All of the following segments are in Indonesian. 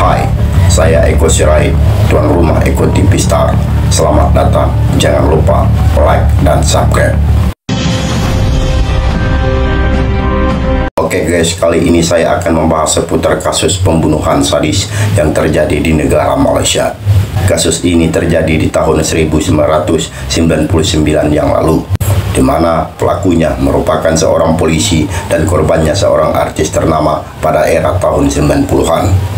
Hai, saya Eko Sirait, tuan rumah Eko TV Star. Selamat datang, jangan lupa like dan subscribe. Oke guys, kali ini saya akan membahas seputar kasus pembunuhan sadis yang terjadi di negara Malaysia. Kasus ini terjadi di tahun 1999 yang lalu, di mana pelakunya merupakan seorang polisi dan korbannya seorang artis ternama pada era tahun 90-an.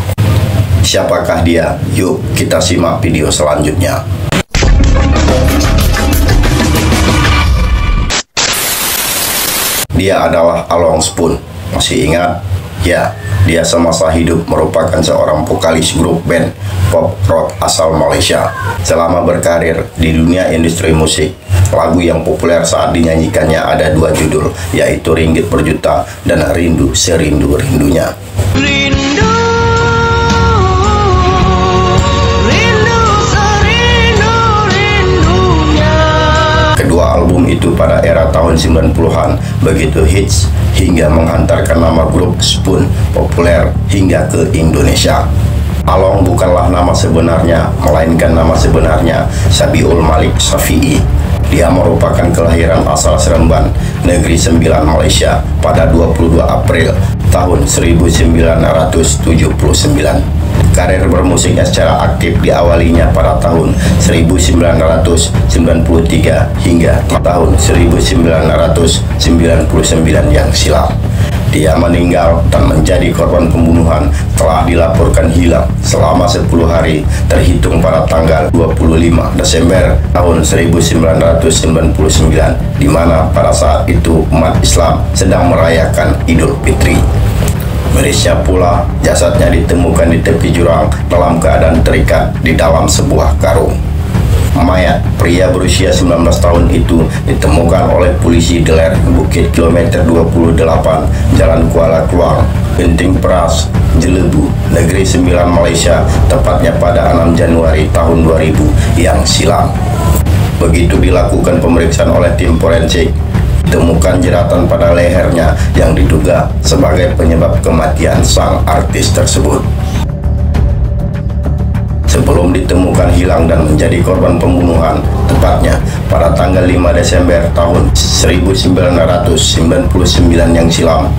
Siapakah dia? Yuk kita simak video selanjutnya. Dia adalah Along Spoon. Masih ingat? Ya, dia semasa hidup merupakan seorang vokalis grup band pop rock asal Malaysia. Selama berkarir di dunia industri musik, lagu yang populer saat dinyanyikannya ada dua judul, yaitu Ringgit Berjuta dan Rindu Serindu-Rindunya. Rindu, serindu-rindunya. Kedua album itu pada era tahun 90-an begitu hits hingga menghantarkan nama grup Spoon populer hingga ke Indonesia. Along bukanlah nama sebenarnya, melainkan nama sebenarnya Sabiul Malik Syafi'i. Dia merupakan kelahiran asal Seremban, Negeri Sembilan, Malaysia pada 22 April tahun 1979. Karir bermusiknya secara aktif diawalinya pada tahun 1993 hingga tahun 1999 yang silam. Dia meninggal dan menjadi korban pembunuhan telah dilaporkan hilang selama 10 hari terhitung pada tanggal 25 Desember tahun 1999, di mana pada saat itu umat Islam sedang merayakan Idul Fitri. Mirisnya pula, jasadnya ditemukan di tepi jurang dalam keadaan terikat di dalam sebuah karung. Mayat pria berusia 19 tahun itu ditemukan oleh polisi di lereng bukit kilometer 28 Jalan Kuala Keluang, Genting Peras, Jelebu, Negeri Sembilan, Malaysia, tepatnya pada 6 Januari tahun 2000 yang silam. Begitu dilakukan pemeriksaan oleh tim forensik, ditemukan jeratan pada lehernya yang diduga sebagai penyebab kematian sang artis tersebut. Sebelum ditemukan hilang dan menjadi korban pembunuhan, tepatnya pada tanggal 5 Desember tahun 1999 yang silam,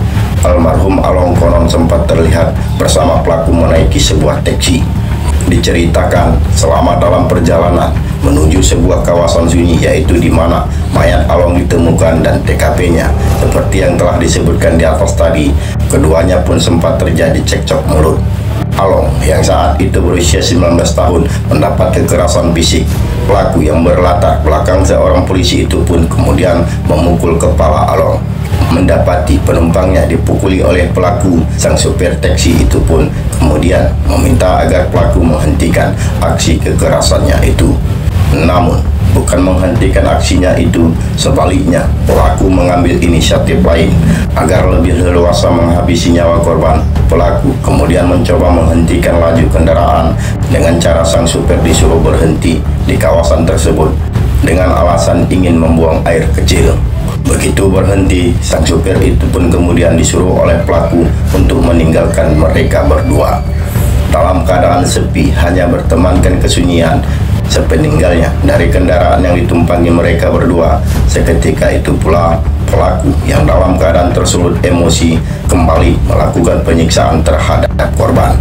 almarhum Along konon sempat terlihat bersama pelaku menaiki sebuah taksi. Diceritakan selama dalam perjalanan menuju sebuah kawasan sunyi, yaitu di mana mayat Along ditemukan dan TKP-nya seperti yang telah disebutkan di atas tadi, keduanya pun sempat terjadi cekcok mulut. Along yang saat itu berusia 19 tahun mendapat kekerasan fisik. Pelaku yang berlatar belakang seorang polisi itu pun kemudian memukul kepala Along. Mendapati penumpangnya dipukuli oleh pelaku, sang supir taksi itu pun kemudian meminta agar pelaku menghentikan aksi kekerasannya itu. Namun bukan menghentikan aksinya itu, sebaliknya pelaku mengambil inisiatif lain agar lebih leluasa menghabisi nyawa korban. Pelaku kemudian mencoba menghentikan laju kendaraan dengan cara sang supir disuruh berhenti di kawasan tersebut dengan alasan ingin membuang air kecil. Begitu berhenti, sang supir itu pun kemudian disuruh oleh pelaku untuk meninggalkan mereka berdua. Dalam keadaan sepi, hanya bertemankan kesunyian, sepeninggalnya dari kendaraan yang ditumpangi mereka berdua, seketika itu pula pelaku yang dalam keadaan tersulut emosi kembali melakukan penyiksaan terhadap korban.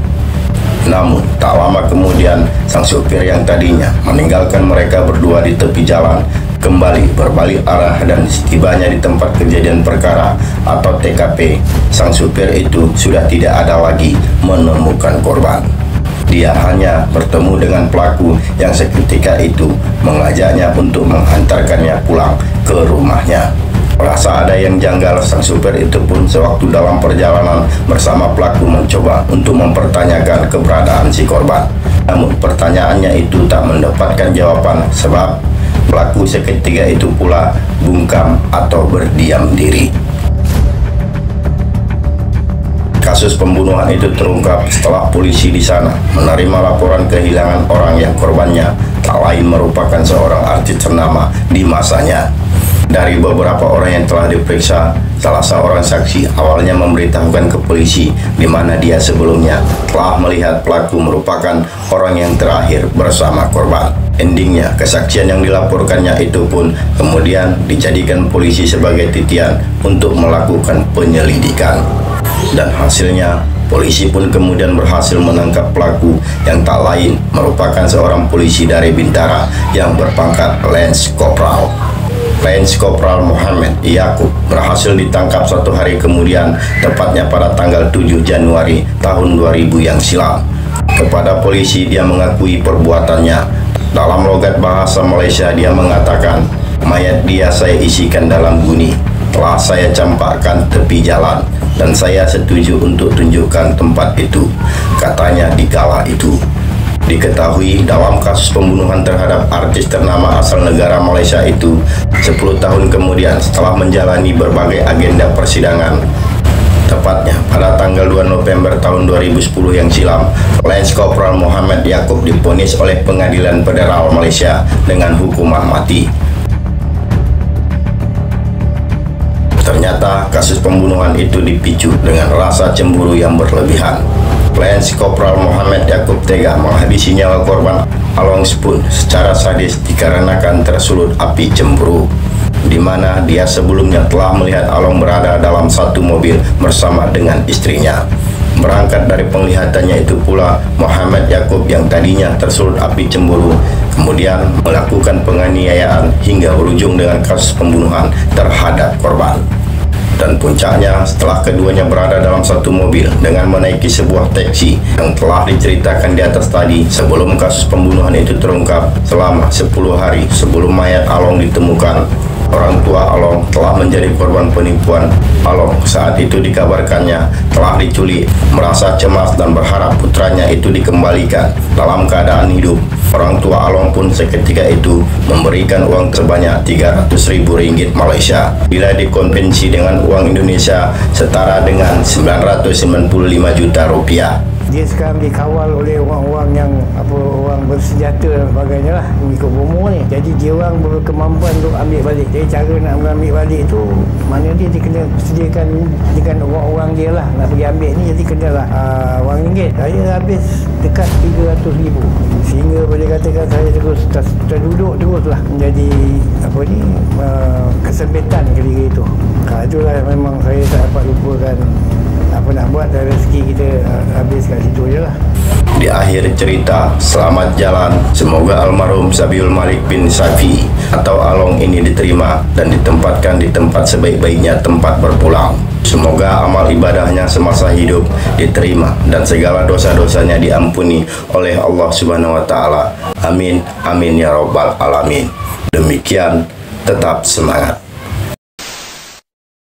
Namun tak lama kemudian, sang supir yang tadinya meninggalkan mereka berdua di tepi jalan kembali berbalik arah, dan setibanya di tempat kejadian perkara atau TKP, sang supir itu sudah tidak ada lagi menemukan korban. Dia hanya bertemu dengan pelaku yang seketika itu mengajaknya untuk menghantarkannya pulang ke rumahnya. Merasa ada yang janggal, sang supir itu pun sewaktu dalam perjalanan bersama pelaku mencoba untuk mempertanyakan keberadaan si korban. Namun pertanyaannya itu tak mendapatkan jawaban, sebab pelaku seketika itu pula bungkam atau berdiam diri. Kasus pembunuhan itu terungkap setelah polisi di sana menerima laporan kehilangan orang yang korbannya tak lain merupakan seorang artis ternama di masanya. Dari beberapa orang yang telah diperiksa, salah seorang saksi awalnya memberitahukan ke polisi di mana dia sebelumnya telah melihat pelaku merupakan orang yang terakhir bersama korban. Endingnya, kesaksian yang dilaporkannya itu pun kemudian dijadikan polisi sebagai titian untuk melakukan penyelidikan. Dan hasilnya, polisi pun kemudian berhasil menangkap pelaku yang tak lain merupakan seorang polisi dari Bintara yang berpangkat Lance Corporal. Lance Corporal Muhammad Yakub berhasil ditangkap 1 hari kemudian, tepatnya pada tanggal 7 Januari tahun 2000 yang silam. Kepada polisi dia mengakui perbuatannya. Dalam logat bahasa Malaysia dia mengatakan, mayat dia saya isikan dalam guni, telah saya campakkan tepi jalan, dan saya setuju untuk tunjukkan tempat itu, katanya di kala itu. Diketahui dalam kasus pembunuhan terhadap artis ternama asal negara Malaysia itu, 10 tahun kemudian setelah menjalani berbagai agenda persidangan, tepatnya pada tanggal 2 November tahun 2010 yang silam, Lance Corporal Muhammad Yakub divonis oleh Pengadilan Federal Malaysia dengan hukuman mati. Ternyata kasus pembunuhan itu dipicu dengan rasa cemburu yang berlebihan. Lance Corporal Muhammad Yakub tega menghabisi nyawa korban Along pun secara sadis dikarenakan tersulut api cemburu, di mana dia sebelumnya telah melihat Along berada dalam satu mobil bersama dengan istrinya. Berangkat dari penglihatannya itu pula, Muhammad Yakub yang tadinya tersulut api cemburu kemudian melakukan penganiayaan hingga berujung dengan kasus pembunuhan terhadap korban. Dan puncaknya, setelah keduanya berada dalam satu mobil dengan menaiki sebuah taksi yang telah diceritakan di atas tadi, sebelum kasus pembunuhan itu terungkap, selama 10 hari sebelum mayat Along ditemukan, orang tua Along telah menjadi korban penipuan. Along saat itu dikabarkannya telah diculik, merasa cemas dan berharap putranya itu dikembalikan dalam keadaan hidup. Orang tua Along pun seketika itu memberikan uang sebanyak 300.000 ringgit Malaysia. Bila dikonvensi dengan uang Indonesia setara dengan 995 juta rupiah. Dia sekarang dikawal oleh orang-orang yang orang bersenjata dan sebagainya lah, mengikut bomo ni. Jadi dia orang berkemampuan untuk ambil balik. Jadi cara nak ambil balik tu, mana dia kena sediakan dengan orang-orang dia lah nak pergi ambil ni. Jadi kena lah wang ringgit. Saya habis dekat 300,000, sehingga boleh katakan saya terus terduduk terus lah menjadi kesempitan kali itu. Itulah memang saya tak dapat lupakan. Apa nak buat, dan rezeki kita habis kat situ je lah. Di akhir cerita, selamat jalan. Semoga almarhum Sabiul Malik bin Safi atau Along ini diterima dan ditempatkan di tempat sebaik-baiknya tempat berpulang. Semoga amal ibadahnya semasa hidup diterima dan segala dosa-dosanya diampuni oleh Allah Subhanahu wa Ta'ala. Amin, amin ya Rabbal Alamin. Demikian, tetap semangat.